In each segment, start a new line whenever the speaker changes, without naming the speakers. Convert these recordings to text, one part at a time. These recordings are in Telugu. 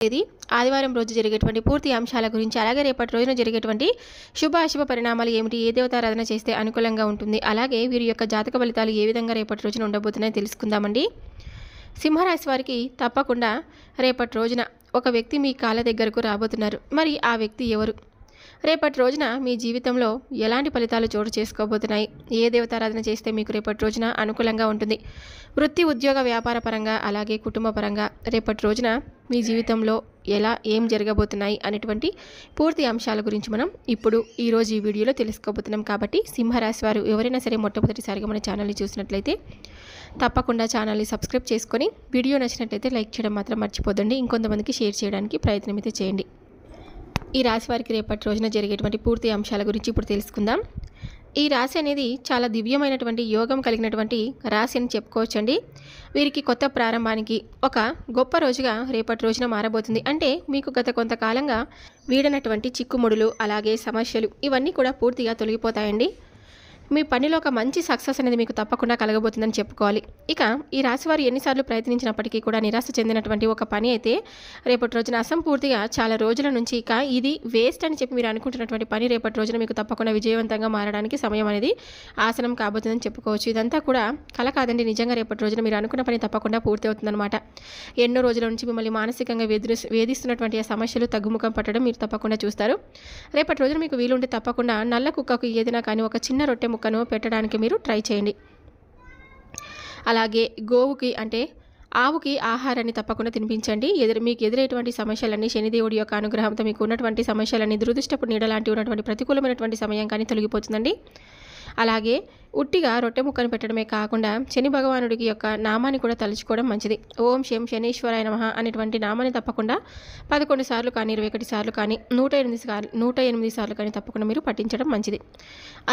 ఇది ఆదివారం రోజు జరిగేటువంటి పూర్తి అంశాల గురించి, అలాగే రేపటి రోజున జరిగేటువంటి శుభ అశుభ పరిణామాలు ఏమిటి, ఏ దేవతారాధన చేస్తే అనుకూలంగా ఉంటుంది, అలాగే వీరి యొక్క జాతక ఫలితాలు ఏ విధంగా రేపటి రోజున ఉండబోతున్నాయో తెలుసుకుందామండి. సింహరాశి వారికి తప్పకుండా రేపటి రోజున ఒక వ్యక్తి మీ కాళ్ళ దగ్గరకు రాబోతున్నారు. మరి ఆ వ్యక్తి ఎవరు? రేపటి రోజున మీ జీవితంలో ఎలాంటి ఫలితాలు చోటు చేసుకోబోతున్నాయి, ఏ దేవతారాధన చేస్తే మీకు రేపటి రోజున అనుకూలంగా ఉంటుంది, వృత్తి ఉద్యోగ వ్యాపార పరంగా అలాగే కుటుంబ పరంగా రేపటి రోజున మీ జీవితంలో ఏం జరగబోతున్నాయి అనేటువంటి పూర్తి అంశాల గురించి మనం ఇప్పుడు ఈరోజు ఈ వీడియోలో తెలుసుకోబోతున్నాం. కాబట్టి సింహరాశి వారు ఎవరైనా సరే మొట్టమొదటిసారిగా మన ఛానల్ని చూసినట్లయితే తప్పకుండా ఛానల్ని సబ్స్క్రైబ్ చేసుకొని వీడియో నచ్చినట్లయితే లైక్ చేయడం మాత్రం మర్చిపోదండి. ఇంకొంతమందికి షేర్ చేయడానికి ప్రయత్నం అయితే చేయండి. ఈ రాశి వారికి రేపటి రోజున జరిగేటువంటి పూర్తి అంశాల గురించి ఇప్పుడు తెలుసుకుందాం. ఈ రాశి అనేది చాలా దివ్యమైనటువంటి యోగం కలిగినటువంటి రాశి అని చెప్పుకోవచ్చండి. వీరికి కొత్త ప్రారంభానికి ఒక గొప్ప రోజుగా రేపటి రోజున మారబోతుంది. అంటే మీకు గత కొంతకాలంగా వీడనటువంటి చిక్కుముడులు అలాగే సమస్యలు ఇవన్నీ కూడా పూర్తిగా తొలగిపోతాయండి. మీ పనిలో ఒక మంచి సక్సెస్ అనేది మీకు తప్పకుండా కలగబోతుందని చెప్పుకోవాలి. ఇక ఈ రాశివారు ఎన్నిసార్లు ప్రయత్నించినప్పటికీ కూడా నిరాశ చెందినటువంటి ఒక పని అయితే రేపటి రోజున అసంపూర్తిగా చాలా రోజుల నుంచి ఇక ఇది వేస్ట్ అని చెప్పి మీరు అనుకుంటున్నటువంటి పని రేపటి రోజున మీకు తప్పకుండా విజయవంతంగా మారడానికి సమయం అనేది ఆసనం కాబోతుందని చెప్పుకోవచ్చు. ఇదంతా కూడా కల కాదండి, నిజంగా రేపటి రోజున మీరు అనుకున్న పని తప్పకుండా పూర్తి అవుతుందన్నమాట. ఎన్నో రోజుల నుంచి మిమ్మల్ని మానసికంగా వేధిస్తున్నటువంటి ఆ సమస్యలు తగ్గుముఖం పట్టడం మీరు తప్పకుండా చూస్తారు. రేపటి రోజున మీకు వీలుంటే తప్పకుండా నల్ల కుక్కకు ఏదైనా కానీ ఒక చిన్న రొట్టె ముక్కను పెట్టడానికి మీరు ట్రై చేయండి. అలాగే గోవుకి అంటే ఆవుకి ఆహారాన్ని తప్పకుండా తినిపించండి. మీకు ఎదురైనటువంటి సమస్యలన్నీ శనిదేవుడి యొక్క అనుగ్రహంతో మీకు ఉన్నటువంటి సమస్యలన్నీ దురదృష్టపు నీడ లాంటి ఉన్నటువంటి ప్రతికూలమైనటువంటి సమయం కానీ తొలగిపోతుందండి. అలాగే ఉట్టిగా రొట్టె ముక్కను పెట్టడమే కాకుండా శని భగవానుడికి యొక్క నామాన్ని కూడా తలుచుకోవడం మంచిది. ఓం శం శనీశ్వరాయ నమః అనేటువంటి నామాన్ని తప్పకుండా 11 సార్లు కానీ 21 సార్లు కానీ 108 సార్లు కానీ తప్పకుండా మీరు పఠించడం మంచిది.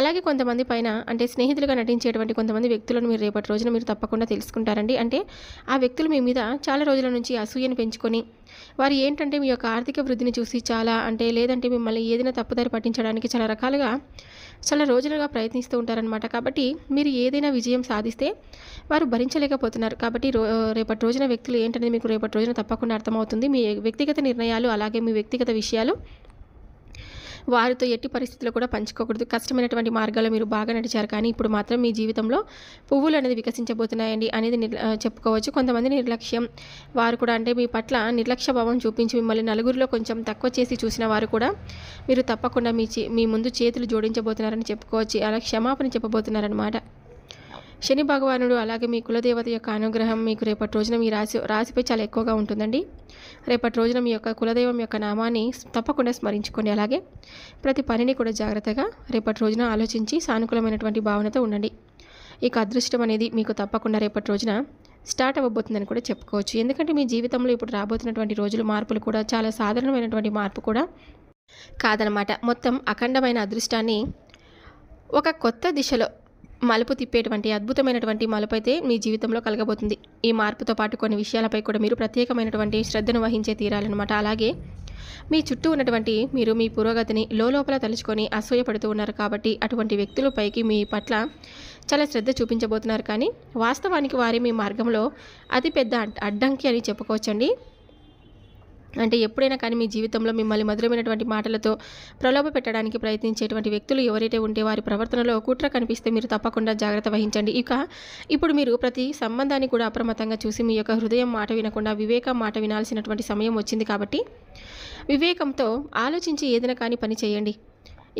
అలాగే కొంతమంది పైన అంటే స్నేహితులుగా నటించేటువంటి కొంతమంది వ్యక్తులను మీరు రేపటి రోజున మీరు తప్పకుండా తెలుసుకుంటారండి. అంటే ఆ వ్యక్తులు మీ మీద చాలా రోజుల నుంచి అసూయను పెంచుకొని వారు ఏంటంటే మీ యొక్క ఆర్థిక వృద్ధిని చూసి లేదంటే మిమ్మల్ని ఏదైనా తప్పుదారి పట్టించడానికి చాలా రోజులుగా ప్రయత్నిస్తూ ఉంటారనమాట. కాబట్టి మీరు ఏదైనా విజయం సాధిస్తే వారు భరించలేకపోతున్నారు. కాబట్టి రేపటి రోజున వ్యక్తులు ఏంటనేది మీకు రేపటి రోజున తప్పకుండా అర్థమవుతుంది. మీ వ్యక్తిగత నిర్ణయాలు అలాగే మీ వ్యక్తిగత విషయాలు వారితో ఎట్టి పరిస్థితుల్లో కూడా పంచుకోకూడదు. కష్టమైనటువంటి మార్గాల్లో మీరు బాగా నడిచారు, కానీ ఇప్పుడు మాత్రం మీ జీవితంలో పువ్వులు అనేది వికసించబోతున్నాయండి అనేది చెప్పుకోవచ్చు. కొంతమంది నిర్లక్ష్యం వారు కూడా అంటే మీ పట్ల నిర్లక్ష్య భావం చూపించి మిమ్మల్ని నలుగురిలో కొంచెం తక్కువ చేసి చూసిన వారు కూడా మీరు తప్పకుండా మీ ముందు చేతులు జోడించబోతున్నారని చెప్పుకోవచ్చు. అలా క్షమాపణ చెప్పబోతున్నారనమాట. శని భగవానుడు అలాగే మీ కులదేవత యొక్క అనుగ్రహం మీకు రేపటి రోజున మీ రాశిపై చాలా ఎక్కువగా ఉంటుందండి. రేపటి రోజున మీ యొక్క కులదైవం యొక్క నామాన్ని తప్పకుండా స్మరించుకోండి. అలాగే ప్రతి పనిని కూడా జాగ్రత్తగా రేపటి రోజున ఆలోచించి సానుకూలమైనటువంటి భావనతో ఉండండి. ఇక అదృష్టం అనేది మీకు తప్పకుండా రేపటి రోజున స్టార్ట్ అవ్వబోతుందని కూడా చెప్పుకోవచ్చు. ఎందుకంటే మీ జీవితంలో ఇప్పుడు రాబోతున్నటువంటి రోజులు మార్పులు కూడా చాలా సాధారణమైనటువంటి మార్పు కూడా కాదనమాట. మొత్తం అఖండమైన అదృష్టాన్ని ఒక కొత్త దిశలో మలుపు తిప్పేటువంటి అద్భుతమైనటువంటి మలుపు అయితే మీ జీవితంలో కలగబోతుంది. ఈ మార్పుతో పాటు కొన్ని విషయాలపై కూడా మీరు ప్రత్యేకమైనటువంటి శ్రద్ధను వహించే తీరాలన్నమాట. అలాగే మీ చుట్టూ ఉన్నటువంటి మీరు మీ పురోగతిని లోపల తలుచుకొని అసూయపడుతూ ఉన్నారు. కాబట్టి అటువంటి వ్యక్తుల పైకి మీ పట్ల చాలా శ్రద్ధ చూపించబోతున్నారు. కానీ వాస్తవానికి వారి మీ మార్గంలో అతిపెద్ద అడ్డంకి అని చెప్పుకోవచ్చండి. అంటే ఎప్పుడైనా కానీ మీ జీవితంలో మిమ్మల్ని మధురమైనటువంటి మాటలతో ప్రలోభ పెట్టడానికి ప్రయత్నించేటువంటి వ్యక్తులు ఎవరైతే ఉంటే వారి ప్రవర్తనలో కుట్ర కనిపిస్తే మీరు తప్పకుండా జాగ్రత్త వహించండి. ఇప్పుడు మీరు ప్రతి సంబంధాన్ని కూడా అప్రమత్తంగా చూసి మీ యొక్క హృదయం మాట వినకుండా వివేకం మాట వినాల్సినటువంటి సమయం వచ్చింది. కాబట్టి వివేకంతో ఆలోచించి ఏదైనా కానీ పని చేయండి.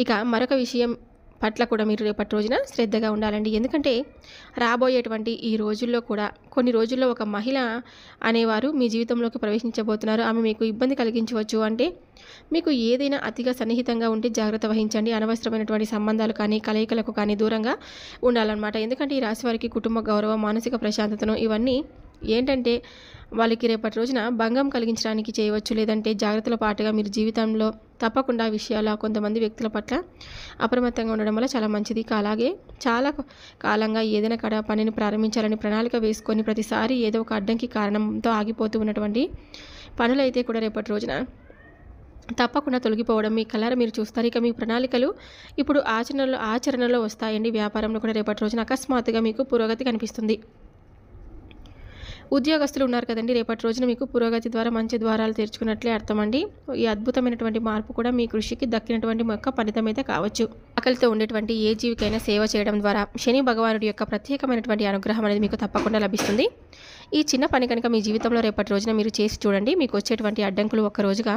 ఇక మరొక విషయం పట్ల కూడా మీరు రేపటి రోజున శ్రద్ధగా ఉండాలండి. ఎందుకంటే రాబోయేటువంటి ఈ రోజుల్లో కూడా కొన్ని రోజుల్లో ఒక మహిళ అనేవారు మీ జీవితంలోకి ప్రవేశించబోతున్నారు. ఆమె మీకు ఇబ్బంది కలిగించవచ్చు. అంటే మీకు ఏదైనా అతిగా సన్నిహితంగా ఉంటే జాగ్రత్త వహించండి. అనవసరమైనటువంటి సంబంధాలు కానీ కలయికలకు కానీ దూరంగా ఉండాలన్నమాట. ఎందుకంటే ఈ రాశి వారికి కుటుంబ గౌరవం మానసిక ప్రశాంతతను ఇవన్నీ ఏంటంటే వాళ్ళకి రేపటి రోజున భంగం కలిగించడానికి చేయవచ్చు. లేదంటే జాగ్రత్తల పాటుగా మీరు జీవితంలో తప్పకుండా విషయాలు కొంతమంది వ్యక్తుల పట్ల అప్రమత్తంగా ఉండడం వల్ల చాలా మంచిది. అలాగే చాలా కాలంగా ఏదైనా పనిని ప్రారంభించాలని ప్రణాళిక వేసుకొని ప్రతిసారి ఏదో ఒక అడ్డంకి కారణంతో ఆగిపోతూ ఉన్నటువంటి పనులైతే కూడా రేపటి రోజున తప్పకుండా తొలగిపోవడం మీ కళ్ళారా మీరు చూస్తారు. ఇక మీ ప్రణాళికలు ఇప్పుడు ఆచరణలో వస్తాయండి. వ్యాపారంలో కూడా రేపటి రోజున అకస్మాత్తుగా మీకు పురోగతి కనిపిస్తుంది. ఉద్యోగస్తులు ఉన్నారు కదండి, రేపటి రోజున మీకు పురోగతి ద్వారా మంచి ద్వారాలు తెరుచుకున్నట్లే అర్థమండి. ఈ అద్భుతమైనటువంటి మార్పు కూడా మీ కృషికి దక్కినటువంటి యొక్క ఫలితం అయితే కావచ్చు. ఆకలితో ఉండేటువంటి ఏ జీవికైనా సేవ చేయడం ద్వారా శని భగవానుడి యొక్క ప్రత్యేకమైనటువంటి అనుగ్రహం అనేది మీకు తప్పకుండా లభిస్తుంది. ఈ చిన్న పని కనుక మీ జీవితంలో రేపటి రోజున మీరు చేసి చూడండి. మీకు వచ్చేటువంటి అడ్డంకులు ఒక్క రోజుగా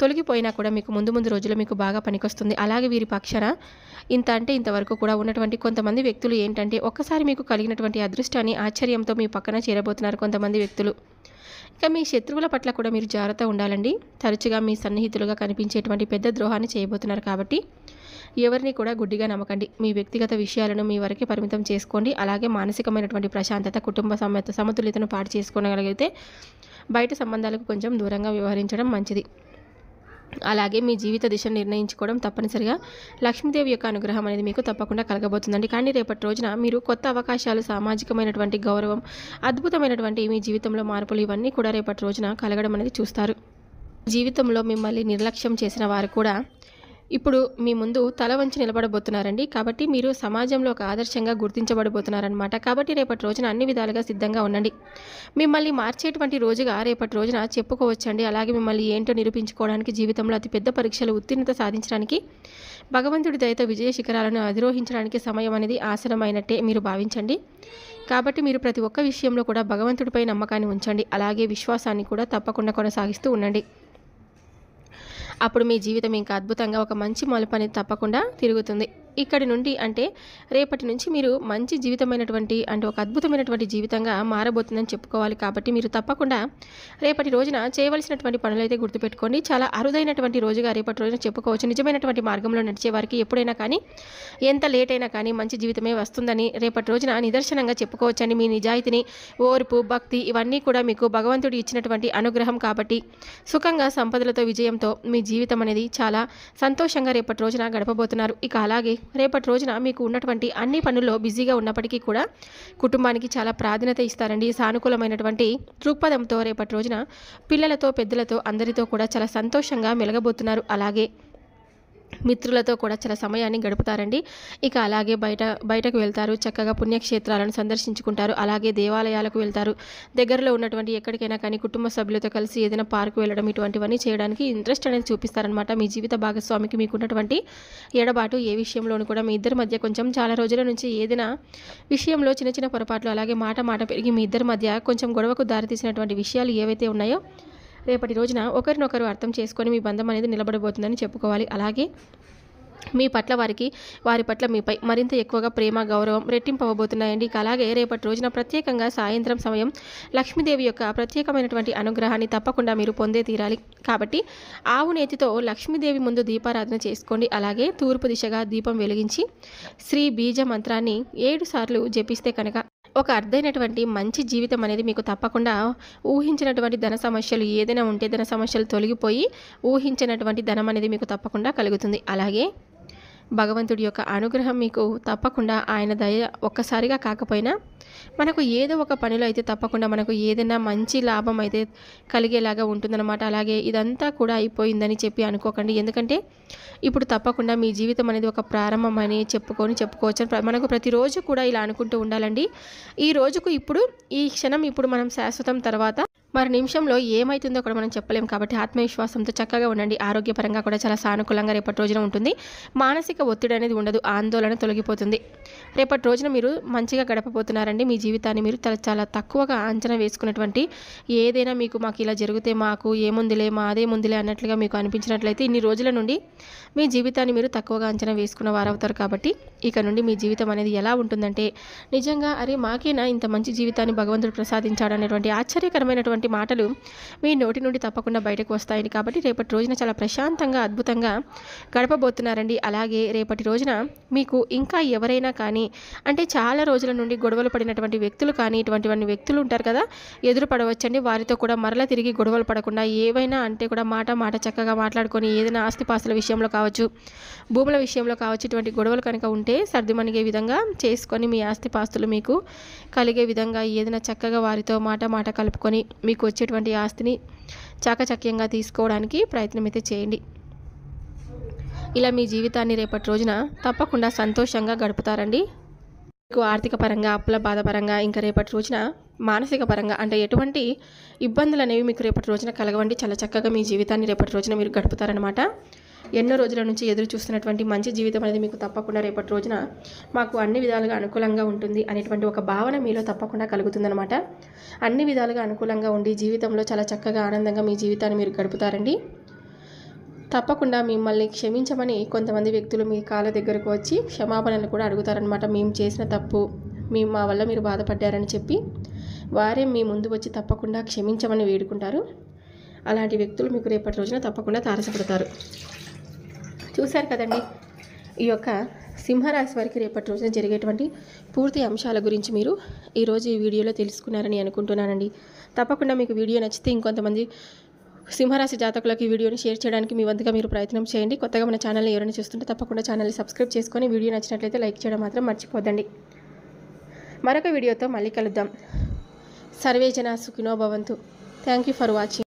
తొలగిపోయినా కూడా మీకు ముందు ముందు రోజుల్లో మీకు బాగా పనికొస్తుంది. అలాగే వీరి పక్షాన ఇంత అంటే ఇంతవరకు కూడా ఉన్నటువంటి కొంతమంది వ్యక్తులు ఏంటంటే ఒక్కసారి మీకు కలిగినటువంటి అదృష్టాన్ని ఆశ్చర్యంతో మీ పక్కన చేరబోతున్నారు కొంతమంది వ్యక్తులు. ఇక మీ శత్రువుల పట్ల కూడా మీరు జాగ్రత్త ఉండాలండి. తరచుగా మీ సన్నిహితులుగా కనిపించేటువంటి పెద్ద ద్రోహాన్ని చేయబోతున్నారు కాబట్టి ఎవరిని కూడా గుడ్డిగా నమ్మకండి. మీ వ్యక్తిగత విషయాలను మీ వరకే పరిమితం చేసుకోండి. అలాగే మానసికమైనటువంటి ప్రశాంతత, కుటుంబ సమతుల్యతను పాటు చేసుకోగలిగితే బయట సంబంధాలకు కొంచెం దూరంగా వ్యవహరించడం మంచిది. అలాగే మీ జీవిత దిశను నిర్ణయించుకోవడం తప్పనిసరిగా లక్ష్మీదేవి యొక్క అనుగ్రహం అనేది మీకు తప్పకుండా కలగబోతుందండి. కానీ రేపటి రోజున మీరు కొత్త అవకాశాలు, సామాజికమైనటువంటి గౌరవం, అద్భుతమైనటువంటి మీ జీవితంలో మార్పులు ఇవన్నీ కూడా రేపటి రోజున కలగడం అనేది చూస్తారు. జీవితంలో మిమ్మల్ని నిర్లక్ష్యం చేసిన వారు కూడా ఇప్పుడు మీ ముందు తల వంచి నిలబడబోతున్నారండి. కాబట్టి మీరు సమాజంలో ఒక ఆదర్శంగా గుర్తించబడబోతున్నారనమాట. కాబట్టి రేపటి రోజున అన్ని విధాలుగా సిద్ధంగా ఉండండి. మిమ్మల్ని మార్చేటువంటి రోజుగా రేపటి రోజున చెప్పుకోవచ్చండి. అలాగే మిమ్మల్ని ఏంటో నిరూపించుకోవడానికి, జీవితంలో అతిపెద్ద పరీక్షలు ఉత్తీర్ణత సాధించడానికి, భగవంతుడి దయతో విజయ శిఖరాలను అధిరోహించడానికి సమయం అనేది ఆసనమైనట్టే మీరు భావించండి. కాబట్టి మీరు ప్రతి ఒక్క విషయంలో కూడా భగవంతుడిపై నమ్మకాన్ని ఉంచండి. అలాగే విశ్వాసాన్ని కూడా తప్పకుండా కొనసాగిస్తూ ఉండండి. అప్పుడు మీ జీవితం ఇంకా అద్భుతంగా ఒక మంచి మలుపు అనేది తప్పకుండా తిరుగుతుంది. ఇక్కడి నుండి అంటే రేపటి నుంచి మీరు మంచి జీవితమైనటువంటి అంటే ఒక అద్భుతమైనటువంటి జీవితంగా మారబోతుందని చెప్పుకోవాలి. కాబట్టి మీరు తప్పకుండా రేపటి రోజున చేయవలసినటువంటి పనులు అయితే గుర్తుపెట్టుకోండి. చాలా అరుదైనటువంటి రోజుగా రేపటి రోజున చెప్పుకోవచ్చు. నిజమైనటువంటి మార్గంలో నడిచే వారికి ఎప్పుడైనా కానీ, ఎంత లేట్ అయినా కానీ మంచి జీవితమే వస్తుందని రేపటి రోజున నిదర్శనంగా చెప్పుకోవచ్చండి. మీ నిజాయితీని, ఓర్పు, భక్తి ఇవన్నీ కూడా మీకు భగవంతుడు ఇచ్చినటువంటి అనుగ్రహం. కాబట్టి సుఖంగా, సంపదలతో, విజయంతో మీ జీవితం అనేది చాలా సంతోషంగా రేపటి రోజున గడపబోతున్నారు. ఇక అలాగే రేపటి రోజున మీకు ఉన్నటువంటి అన్ని పనుల్లో బిజీగా ఉన్నప్పటికీ కూడా కుటుంబానికి చాలా ప్రాధాన్యత ఇస్తారండి. సానుకూలమైనటువంటి దృక్పథంతో రేపటి రోజున పిల్లలతో, పెద్దలతో అందరితో కూడా చాలా సంతోషంగా మెలగబోతున్నారు. అలాగే మిత్రులతో కూడా చాలా సమయాన్ని గడుపుతారండి. ఇక అలాగే బయటకు వెళ్తారు, చక్కగా పుణ్యక్షేత్రాలను సందర్శించుకుంటారు. అలాగే దేవాలయాలకు వెళ్తారు. దగ్గరలో ఉన్నటువంటి ఎక్కడికైనా కానీ కుటుంబ సభ్యులతో కలిసి ఏదైనా పార్కు వెళ్ళడం ఇటువంటివన్నీ చేయడానికి ఇంట్రెస్ట్ అనేది చూపిస్తారనమాట. మీ జీవిత భాగస్వామికి మీకున్నటువంటి ఎడబాటు ఏ విషయంలోనూ కూడా మీ ఇద్దరి మధ్య కొంచెం చాలా రోజుల నుంచి ఏదైనా విషయంలో చిన్న చిన్న పొరపాట్లు, అలాగే మాట పెరిగి మీ ఇద్దరి మధ్య కొంచెం గొడవకు దారితీసినటువంటి విషయాలు ఏవైతే ఉన్నాయో రేపటి రోజున ఒకరినొకరు అర్థం చేసుకొని మీ బంధం అనేది నిలబడబోతుందని చెప్పుకోవాలి. అలాగే మీ పట్ల వారి పట్ల మీపై మరింత ఎక్కువగా ప్రేమ, గౌరవం రెట్టింపు అవ్వబోతున్నాయండి. అలాగే రేపటి రోజున ప్రత్యేకంగా సాయంత్రం సమయం లక్ష్మీదేవి యొక్క ప్రత్యేకమైనటువంటి అనుగ్రహాన్ని తప్పకుండా మీరు పొందే తీరాలి. కాబట్టి ఆవు నేతితో లక్ష్మీదేవి ముందు దీపారాధన చేసుకోండి. అలాగే తూర్పు దిశగా దీపం వెలిగించి శ్రీ బీజ మంత్రాన్ని 7 సార్లు జపిస్తే కనుక ఒక అర్థమైనటువంటి మంచి జీవితం అనేది మీకు తప్పకుండా ఊహించినటువంటి ధన సమస్యలు ఏదైనా ఉంటే ధన సమస్యలు తొలగిపోయి ఊహించినటువంటి ధనం అనేది మీకు తప్పకుండా కలుగుతుంది. అలాగే భగవంతుడి యొక్క అనుగ్రహం మీకు తప్పకుండా, ఆయన దయ ఒక్కసారిగా కాకపోయినా మనకు ఏదో ఒక పనిలో అయితే తప్పకుండా మనకు ఏదైనా మంచి లాభం అయితే కలిగేలాగా ఉంటుందన్నమాట. అలాగే ఇదంతా కూడా అయిపోయిందని చెప్పి అనుకోకండి. ఎందుకంటే ఇప్పుడు తప్పకుండా మీ జీవితం అనేది ఒక ప్రారంభం అని చెప్పుకోవచ్చు. మనకు ప్రతిరోజు కూడా ఇలా అనుకుంటూ ఉండాలండి. ఈ రోజుకు ఇప్పుడు, ఈ క్షణం ఇప్పుడు మనం శాశ్వతం, తర్వాత మరి నిమిషంలో ఏమవుతుందో కూడా మనం చెప్పలేం. కాబట్టి ఆత్మవిశ్వాసంతో చక్కగా ఉండండి. ఆరోగ్యపరంగా కూడా చాలా సానుకూలంగా రేపటి రోజున ఉంటుంది. మానసిక ఒత్తిడి అనేది ఉండదు, ఆందోళన తొలగిపోతుంది. రేపటి రోజున మీరు మంచిగా గడపబోతున్నారండి. మీ జీవితాన్ని మీరు చాలా తక్కువగా అంచనా వేసుకున్నటువంటి ఏదైనా మాకు ఇలా జరిగితే మాకు ఏముందిలే, మాదే ముందులే అన్నట్లుగా మీకు అనిపించినట్లయితే ఇన్ని రోజుల నుండి మీ జీవితాన్ని మీరు తక్కువగా అంచనా వేసుకున్న వారవుతారు. కాబట్టి ఇక నుండి మీ జీవితం అనేది ఎలా ఉంటుందంటే నిజంగా అరే మాకేనా ఇంత మంచి జీవితాన్ని భగవంతుడు ప్రసాదించాడు అనేటువంటి ఆశ్చర్యకరమైనటువంటి మాటలు మీ నోటి నుండి తప్పకుండా బయటకు వస్తాయని. కాబట్టి రేపటి రోజున చాలా ప్రశాంతంగా, అద్భుతంగా గడపబోతున్నారండి. అలాగే రేపటి రోజున మీకు ఇంకా ఎవరైనా కానీ అంటే చాలా రోజుల నుండి గొడవలు పడినటువంటి వ్యక్తులు కానీ ఇటువంటి వ్యక్తులు ఉంటారు కదా, ఎదురు పడవచ్చండి. వారితో కూడా మరలా తిరిగి గొడవలు పడకుండా ఏవైనా అంటే కూడా మాట చక్కగా మాట్లాడుకొని ఏదైనా ఆస్తిపాస్తుల విషయంలో కావచ్చు, భూముల విషయంలో కావచ్చు, ఇటువంటి గొడవలు కనుక ఉంటే సర్దుమణిగే విధంగా చేసుకొని మీ ఆస్తిపాస్తులు మీకు కలిగే విధంగా ఏదైనా చక్కగా వారితో మాట కలుపుకొని మీకు వచ్చేటువంటి ఆస్తిని చాకచక్యంగా తీసుకోవడానికి ప్రయత్నం అయితే చేయండి. ఇలా మీ జీవితాన్ని రేపటి రోజున తప్పకుండా సంతోషంగా గడుపుతారండి. మీకు ఆర్థిక పరంగా, అప్పుల బాధ పరంగా, ఇంకా రేపటి రోజున మానసిక పరంగా అంటే ఎటువంటి ఇబ్బందులు అనేవి మీకు రేపటి రోజున కలగవండి. చాలా చక్కగా మీ జీవితాన్ని రేపటి రోజున మీరు గడుపుతారనమాట. ఎన్నో రోజుల నుంచి ఎదురు చూస్తున్నటువంటి మంచి జీవితం అనేది మీకు తప్పకుండా రేపటి రోజున మాకు అన్ని విధాలుగా అనుకూలంగా ఉంటుంది అనేటువంటి ఒక భావన మీలో తప్పకుండా కలుగుతుందనమాట. అన్ని విధాలుగా అనుకూలంగా ఉండి జీవితంలో చాలా చక్కగా ఆనందంగా మీ జీవితాన్ని మీరు గడుపుతారండి. తప్పకుండా మిమ్మల్ని క్షమించమని కొంతమంది వ్యక్తులు మీ కాళ్ళ దగ్గరకు వచ్చి క్షమాపణలు కూడా అడుగుతారనమాట. మేము చేసిన తప్పు, మా వల్ల మీరు బాధపడ్డారని చెప్పి వారే మీ ముందు వచ్చి తప్పకుండా క్షమించమని వేడుకుంటారు. అలాంటి వ్యక్తులు మీకు రేపటి రోజున తప్పకుండా తారసపడతారు. చూశారు కదండి, ఈ యొక్క సింహరాశి వారికి రేపటి రోజున జరిగేటువంటి పూర్తి అంశాల గురించి మీరు ఈరోజు ఈ వీడియోలో తెలుసుకున్నారని అనుకుంటున్నానండి. తప్పకుండా మీకు వీడియో నచ్చితే ఇంకొంతమంది సింహరాశి జాతకులకు ఈ వీడియోని షేర్ చేయడానికి మీ వంతుగా మీరు ప్రయత్నం చేయండి. కొత్తగా మన ఛానల్ని ఎవరైనా చూస్తుంటే తప్పకుండా ఛానల్ని సబ్స్క్రైబ్ చేసుకొని వీడియో నచ్చినట్లయితే లైక్ చేయడం మాత్రం మర్చిపోద్దండి. మరొక వీడియోతో మళ్ళీ కలుద్దాం. సర్వే జనా సుఖినో భవంతు. Thank you for watching.